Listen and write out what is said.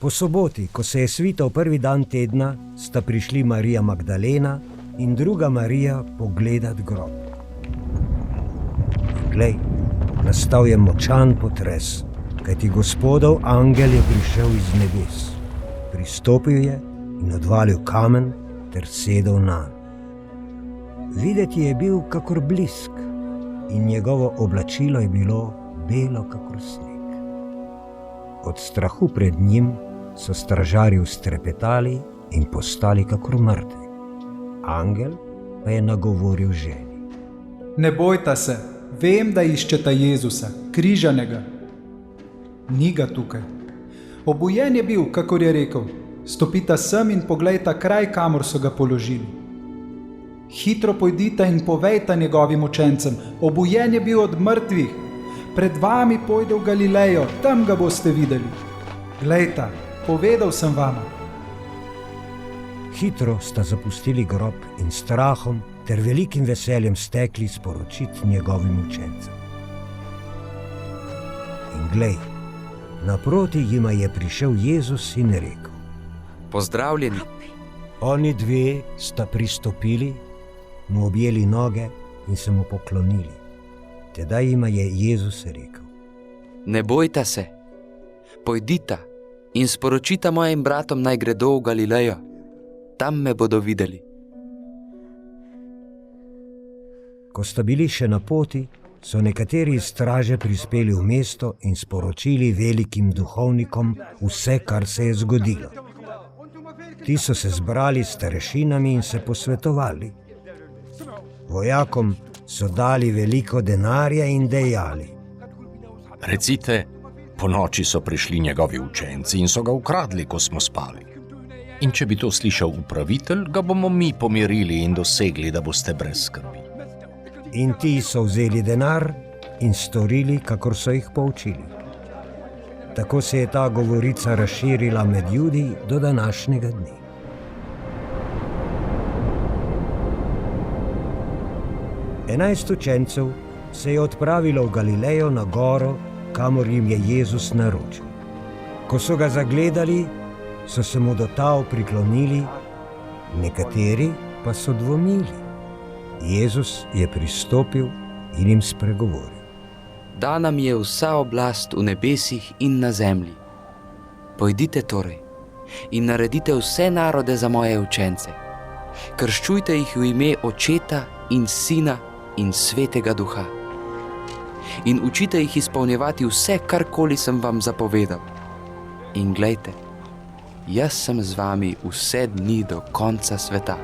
Po soboti, ko se je svital prvi dan tedna, sta prišli Marija Magdalena in druga Marija pogledat grob. Glej, nastal je močan potres, kajti Gospodov angel je prišel iz nebes. Pristopil je in odvalil kamen ter sedel nanj. Videti je bil kakor blisk in njegovo oblačilo je bilo belo kakor sneg. Od strahu pred njim so stražarji vztrepetali in postali kakor mrtvi. Angel pa je nagovoril ženi. Ne bojta se, vem, da iščeta Jezusa, križanega. Ni ga tukaj. Obujen je bil, kakor je rekel. Stopita sem in poglejta kraj, kamor so ga položili. Hitro pojdita in povejta njegovim učencem, obujen je bil od mrtvih. Pred vami pojde v Galilejo, tam ga boste videli. Glejta, povedal sem vama. Hitro sta zapustili grob in strahom ter velikim veseljem stekli sporočiti njegovim učencem. In glej, naproti jima je prišel Jezus in rekel: Pozdravljeni. Oni dve sta pristopili, mu objeli noge in se mu poklonili. Tedaj jima je Jezus rekel: Ne bojta se, pojdita in sporočita mojim bratom, naj gredo v Galilejo. Tam me bodo videli. Ko sta bili še na poti, so nekateri iz straže prispeli v mesto in sporočili velikim duhovnikom vse, kar se je zgodilo. Ti so se zbrali s starešinami in se posvetovali. Vojakom so dali veliko denarja in dejali: Recite, ponoči so prišli njegovi učenci in so ga ukradli, ko smo spali. In če bi to slišal upravitelj, ga bomo mi pomirili in dosegli, da boste brez skrbi. In ti so vzeli denar in storili, kakor so jih poučili. Tako se je ta govorica razširila med Judi do današnjega dne. Enajst učencev se je odpravilo v Galilejo na goro, kamor jim je Jezus naročil. Ko so ga zagledali, so se mu do tal priklonili, nekateri pa so dvomili. Jezus je pristopil in jim spregovoril: Dana mi je vsa oblast v nebesih in na zemlji. Pojdite torej in naredite vse narode za moje učence. Krščujte jih v ime Očeta in Sina in Svetega Duha. In učite jih izpolnjevati vse, karkoli sem vam zapovedal. In glejte, jaz sem z vami vse dni do konca sveta.